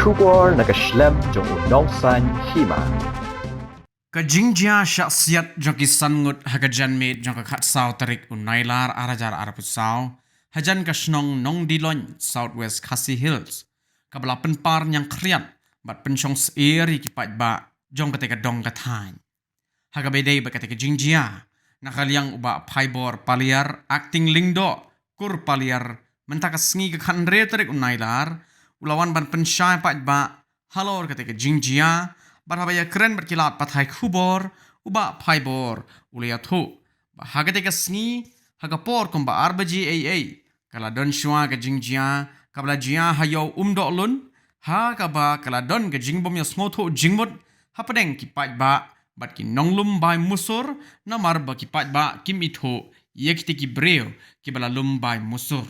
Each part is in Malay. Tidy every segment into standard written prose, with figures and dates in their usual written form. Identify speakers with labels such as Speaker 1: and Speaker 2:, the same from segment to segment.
Speaker 1: Shubor na kashlem jong unong san hima.
Speaker 2: Kajingjia syaksiat jong sangut hagajan med jong kakhat sao tarik unailar arajar arapusau hajan kasnong nong dilon Southwest Khasi Hills kabla penpar yang kriat bat pensyong seiri kipat ba jong ketika dong kathan hagabedei ba ketika jingjia nakaliang uba paibor paliar acting lingdo kur paliar mentakas ngi kakhan re tarik unailar ulawan ban pensyai pat ba halor ketika jingjia barhabaya keren berkilat pathai kubor uba paibor ulia thu bahagate kasngi hagapor kumba arbaji kala don shua ka jingjia kabla jia hayo umdo lun ha kaba kala don ka jingbom ya smotho jingmut hapadeng ki ba bat ki nonglum bai musur namar ba ki ba kim itho yekti ki breo ki bala lum bai musur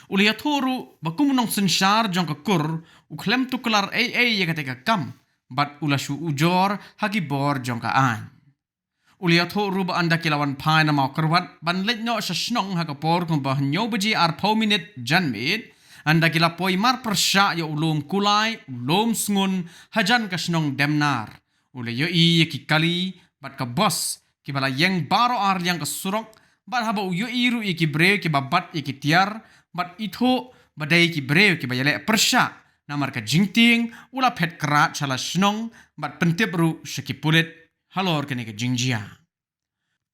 Speaker 2: ulia thoru bakum nong senshar jong ka kur uklem tuklar yakate ka kam bat ulashu ujor hagi bor jongka an. Ulia tho ruba anda kilawan pai na mau kerwat ban let no sasnong haga por kumba nyo baji ar pau minit janmit anda kila poi mar persya yo ulum kulai ulum sngun hajan kasnong demnar. Ule yo ki kali bat ka bos ki bala yang baro ar yang ka surok bat haba yo iru ki breu ki babat ki tiar bat itho badai ki breu ki bayale persya namar ka jingting ula pet kerat chala snong bat pentip ru syakipulit halor kene ka jingjia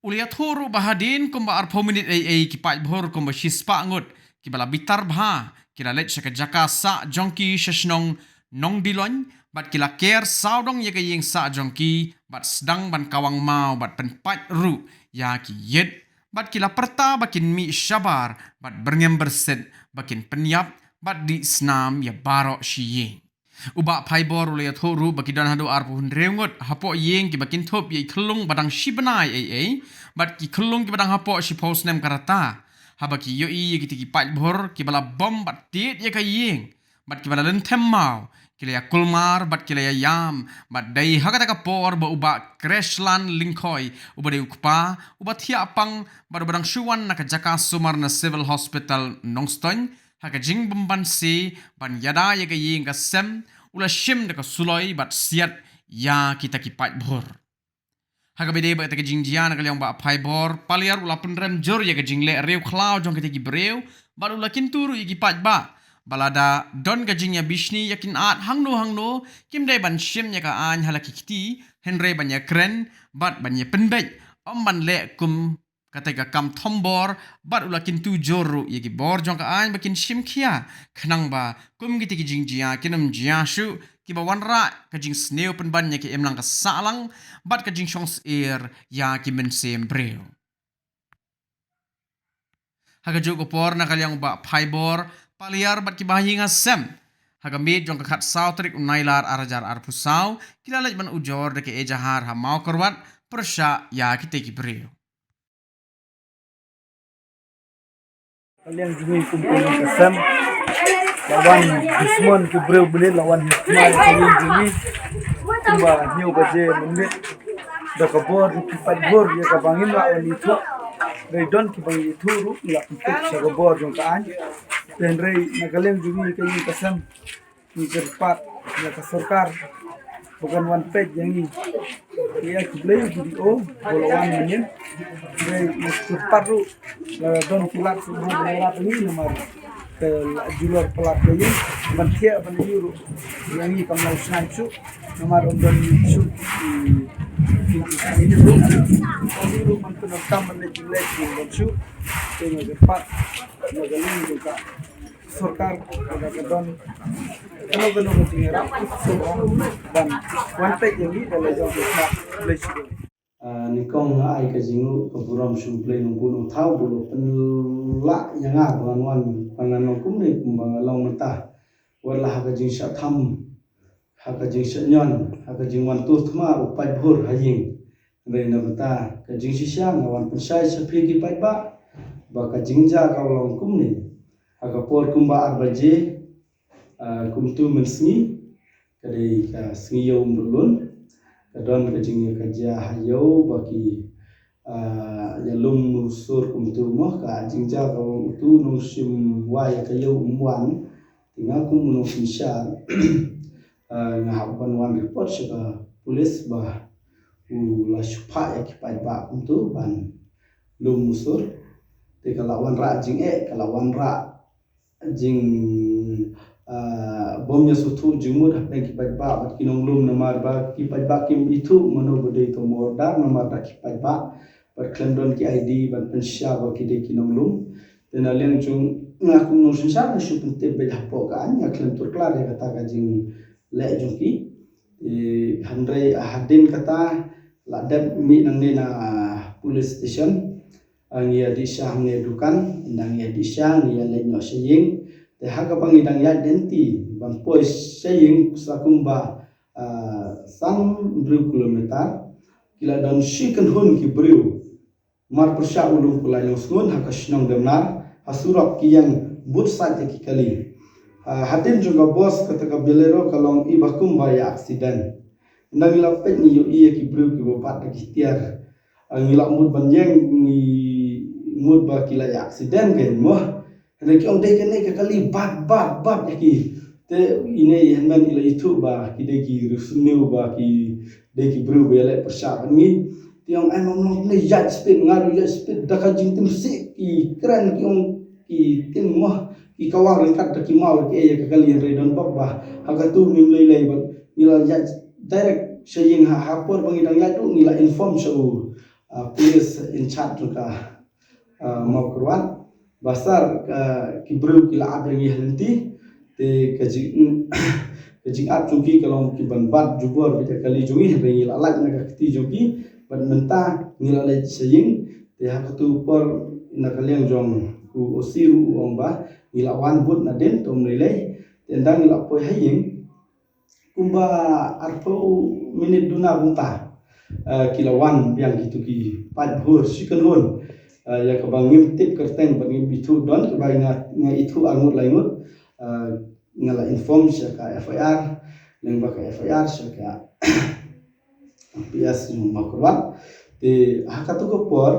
Speaker 2: ulia thoru bahadin kumba arpo minit ki pat bhor kumba shispa ngut ki bala bitar bha kila let syaka jaka sa jongki shasnong nong dilon bat kila ker saudong ya ka yeng sa jongki bat sedang ban kawang mau bat penpat ru ya ki yet bat kila perta bakin mi syabar bat berngem berset bakin penyap bat di snam ya barok shiyeng. Uba paibor ule ya thoru baki dan hadu arpu hunreungot hapo yeng ki bakin thop ye kelung badang shibenai bat ki kelung ki badang hapo shi posnem karata habaki yo ki tiki paibor ki bala bom bat tiet ye ka yeng bat ki bala lentem mau ki ya kulmar bat ki ya yam bat dai hakata ka por ba uba crashland linkoi uba de ukpa uba thia pang bar badang shuwan na ka jaka sumarna civil hospital nongston haka jing bamban si ban yada ya ga ying ka sem ula shim de ka suloi bat siat ya kita ki pat bhor haka bede ba ta jing jian ka leong ba pai bor paliar ula penrem jor ya ga jing le reu khlau jong kita ki breu ba ula kinturu ki pat ba balada don ka jing ya bishni yakin at hangno kim dai ban shim ya ka an halaki kiti henre ban ya kren bat ban ya penbej ban le kum katega kam thombor bat ula kintu joru yegi bor jong ka ain bakin shimkhia khnang ba kum giti ki jingjia kinam jia shu ki ba wanra ka jing sneo pen ban ki emlang ka salang bat ka jing shongs air ya ki men sem breu haga jogo por na kalyang ba paibor paliar bat ki bahinga sem haga med jong ka khat sautrik unailar arajar arpusau kilalaj ban ujor de ke ejahar ha mau korwat persya ya ki te ki breu
Speaker 3: Kalian juga kumpul kesem lawan Bismon ke breu beli lawan Hikmah kalian ini cuma new baje menit dah kabor kipat bor ya kabangin lawan itu dari don kibang itu ru ya untuk sagabor jong kaan dan rei nakalian juga kalian kesem ni kerpat ya kasorkar bukan one page yang ini dia beli video bolawan menyen dari kerpat ru don kilat semua berat ini nomor ke jual pelat ini bantia ban euro yang ini kamu snaip su nomor don su ini ru man kena tambah lagi don su dengan kerpat magaling juga sorkar ada don ano tinggal dan one page yang ini adalah jauh beli su
Speaker 4: nikong ai ka jingu ka buram shu play nung bunu thau bu pen la yanga bangan pangan kum ni kumbang long mata wala ha ka jing sha tham ha ka jing sha nyon ha ka jing wan tu thma upai bhur ha ying re na mata ka jing shi sha wan pen sai sa phi ki pai ba ka jing ja ka long kum ni ha ka por kum ba ar baje kum tu men sngi ka dei ka sngi yo mbulun kadon kajing kaja hayo baki ya lum sur kum tu mo ka jingja ka tu no sim wa ya kayo umwan tinggal ku muno finsyar ngahaban wan report saka polis bah la syupa ya kipai ba untuk ban lum musur te kalawan ra jing kalawan ra jing bomnya sutu jumur apa kipai ba kinong lum namar ba kipai ba kim itu mano bode to modar namar da kipai ba berklendon ki ID ban pensya ba kide kinong lum dan alian chung ngaku no sensar na syupun te be hapo kan ya klem tur klar ya kata kajing le jungki handai hadin kata la dep mi nang ne na police station ngia di syang nge dukan ndang ya di syang ya le no saying te haga pangidang ya denti ban pois saying sakumba sang 2 kilometer kila dan shikan hun ki briu mar persya ulung kulai ngun hakasnong demnar hasurap ki yang but saja ki kali hadin juga bos ketika belero kalong ibakum baya aksiden ndang ila pet ni yo iya ki briu ki bopat ki tiar ngila mud banjeng ni mud ba kila ya aksiden ke moh hande ki ong dei kene ke kali bat ki te ine henman ila itu ba ki de ki rusneu ba ki de ki briu bele persya ni tiang ai mamlong ne yat speed ngaru yat speed daka jing tim si ki keren ki ong ki tim moh ki kawang ringkat ki mau ki ya kali re don ba haga tu nim lei ba ngila yat direct saying ha hapor bangidang yat tu ngila inform so police in charge ka mau keruan basar ki bru ki la abang nanti te kajing ap chungki kalong ki ban bat jubor bita kali jungi rengi la lak na ka ti jungki ban menta ngila le saying te hakatu por na kaliang jong ku osiru omba ngila wan but na den tom nilai te ndang ngila poi haying kumba arpo minit duna bunta kilawan biang gitu ki pat hur sikan hun ya kabangim tip kerteng bangim bitu don kebai nga itu angut laingut ngala inform syaka FIR leng baka FIR syaka bias makurwan te hakatu ko por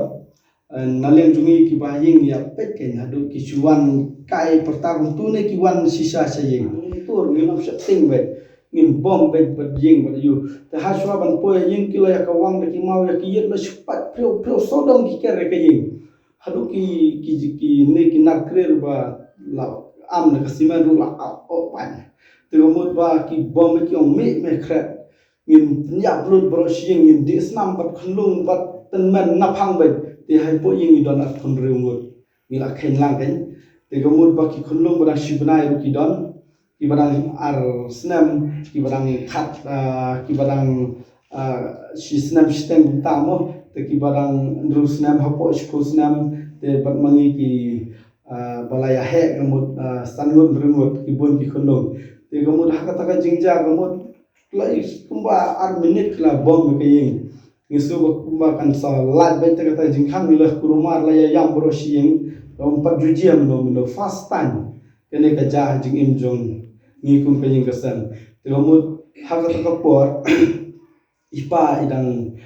Speaker 4: naleng jungi ki bahing ya pet ken hadu ki chuan kai pertabung tu ne ki wan sisa sayeng tur ngilap setting be ngin bom be berjing ber yu te haswa ban poe ying kila ya kawang de ki mau ya ki yet la cepat pio sodong ki kere ke ying hadu ki ne ki nakrer ba la am na kasiman ru la pan te mut ba ki bom ki ong me kret ngin nyap lut bro shing ngin di snam bat khunlung bat ten men napang be te hai po ying don at khun reumut ngila khen lang ken te mut ba ki khunlung ba shibnai ru ki don ki badang ar snam ki badang khat ki badang shi snam stem tamo te ki badang dru snam hapo shko snam te bat mangi ki balaya he gamut sanut remut ki bon ki khunlung te gamut hakata ka jingja gamut lai kumba ar minute kla bom ke ying ngisu kumba kan salat bai ta kata jingkhang milah kurumar la ya yam bro shing rompat jujiam no fast time kene ka ja jing im jong ngi kum pe ying kasan te gamut hakata ka por ipa idang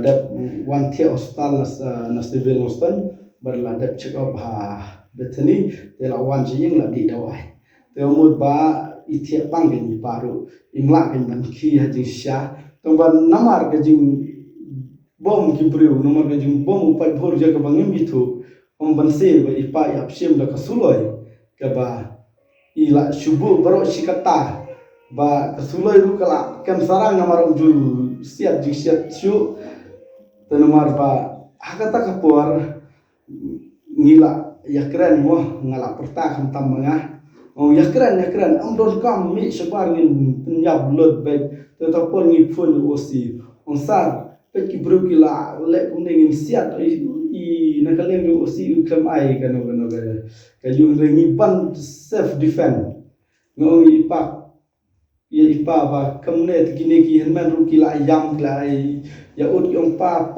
Speaker 4: dat one the hostal na civil hostal berla dat check up ha betani te la wan jing la di dawai te gamut ba ithia pang ni paru imla kan ban khi ha jing sha tongban namar ka jing bom ki priu namar ka jing bom upai bhor ja ka bangem itu om ban se ba ipa yap shem da ka suloi ka ba ila shubu baro shikata ba ka suloi ru kala kam sarang namar ujul siat jing siat shu tanamar ba hakata ka por ngila ya keren mo ngala perta kham tam mangah oh ya keren ang don kam mi sebar ngin penyab lot baik tetapun ngi phun osi ong sar pe ki bru ki la le kum ngin siat i na kaleng ru osi kam ai kano ka yu ngi ban self defense ngong ipa ye ipa ba kam ne kini ki henman ru ki la yam la ya ut yong pa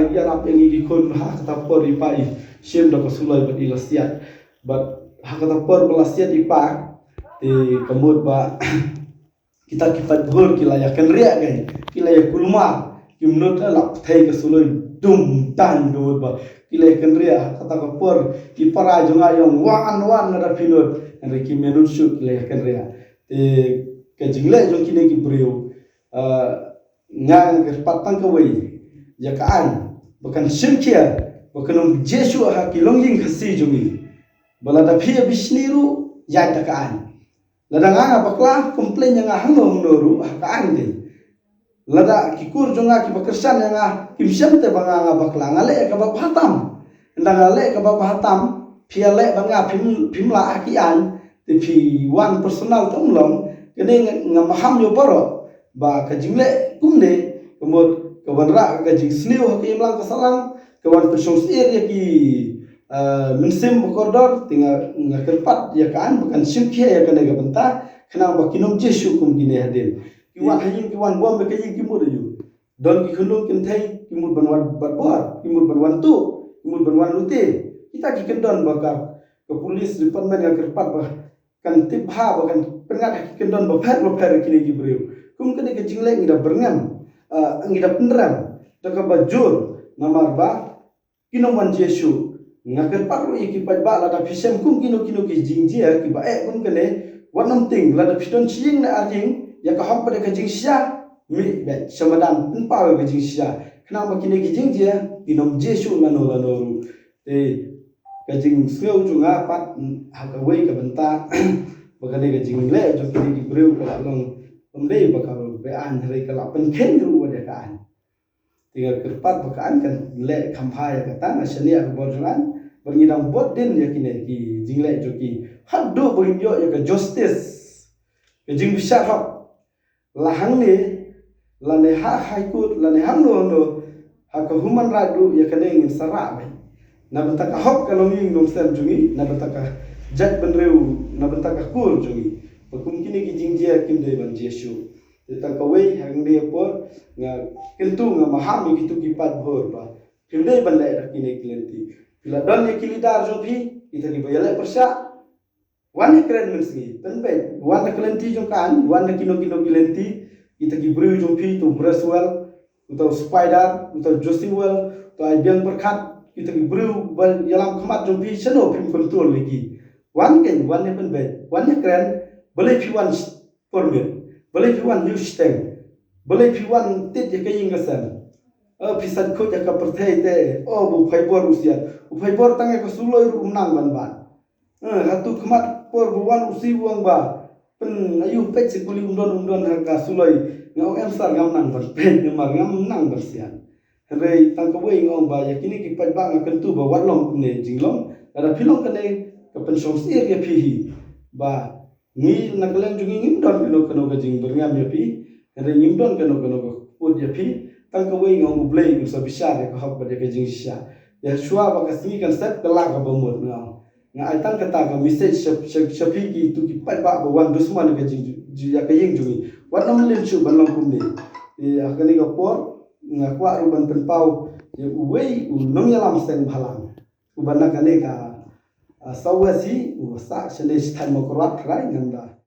Speaker 4: ya rap yang ngi kon ha tetapun ipa i shem da kasulai bat ila siat but hakata por belasiat ipa te kemud ba kita kipat gol kila ya kan ria kan kila ya kulma kimnot la thai ka suloi dum tan do ba kila ya kan ria hakata ka por ipara jonga yong wan na pinot Henry ki menurut syuk le kan rea te ke jingle jong kini ki brio ngang ke patang ke wei ya kaan bukan syimkia bukan Jesu ha ki longjing khasi jongi balada phia bisniru ya ta kaan lada nga bakla komplain yang hangom noru ha kaan de lada ki kur jonga ki bakersan yang kim syam te banga bakla ngale ka bab hatam ndang ngale ka bab hatam phia le banga phimla akian te phi one personal tong long kene ngamaham yo poro ba ka jingle kumne kemod kawanra ka jing sniu hakim lang kasalang kawan persons area ki mensim bokordor tinga ngakerpat ya kan bukan simkia ya kan ga benta kena bakinom Jesu kum gine hadin kiwan hayin kiwan bom be kayin kimud yu don ki khulung kin thai kimud banwan batbor kimud banwan tu kimud banwan lute kita ki kendon bakar ke polis department ngakerpat bah kan tibha bahkan pengat kendon baper kini gibreu kum kene ke jingle ngida berngam ngida penderam taka bajur namar ba kinoman Jesu ngaker paru iki pajba lada pisem kum kino ki jingjia ki ba kum kene wanam ting lada piston ching na arjing ya ka hop pada ke jingsia mi bet samadan penpawe ke jingsia kenapa kini ki jingjia kinom Jesu lanoru te kajing seo junga pat hakawai ka benta bakane kajing le jong kini ki breu ka long pembe bakal bean hari kala penken ru wada kaan tinggal kerpat bakaan kan le kampaya kata nasania ka borjangan bernidang bot din ya kini ki jingle joki haddo berinjo ya ka justice kajing besar hak lahang ni lane ha high court lane hang no ha ka human right ya kane ngin sara na bentaka hop kalau ming dom sem jungi na bentaka jat benreu na bentaka kur jungi pakum kini ki jingjia kim de ban Jesu teta kawei hang de por nga kentu nga mahami kitu kipat bor ba kim de ban le kini klenti bila don ye kilidar jo phi kita ki bayale persa wan kren mensi penbe wan klenti jo kan wan kino klenti kita ki bru jo phi to braswell atau spider atau josiwell to aibiang berkat kita bru bal yalam khamat jompi seno pim control lagi wan ne pen be wan ne kren boleh pi wan permit boleh pi wan new stem boleh pi wan tit ya kayin gasan pisan ko ya ka perthai te bu phaibor usian bu phaibor tange ko suloi ru nang ban hatu khamat por bu wan usi buang ba pen ayu pet sekuli undon harga suloi ngau em sar ngam nang ban pen ngam nang bersian Hei tangkawai ngom ba yakini ki pajba ngakan tu ba warlong ne jinglong ada pilong kene ke pensions area pihi ba ngi nakalan jungi ngimdon keno ka jing berngam ya pi hei ngimdon keno ka put ya pi tangkawai ngom blai ku sa bisar ka hok ba ka jing sha ya shua ba ka singi kan set kala ka bomot ngam nga ai tang kata ka message shapi ki tu ki pajba ba wan dusman ka jing ya ka ying jungi warnom len chu ban long kumne ya kani ka por ngakwa ruban penpau ya uwei unong yalam sen bhalang ubana kane ka sawasi usa shele sthai mokrat rai nganda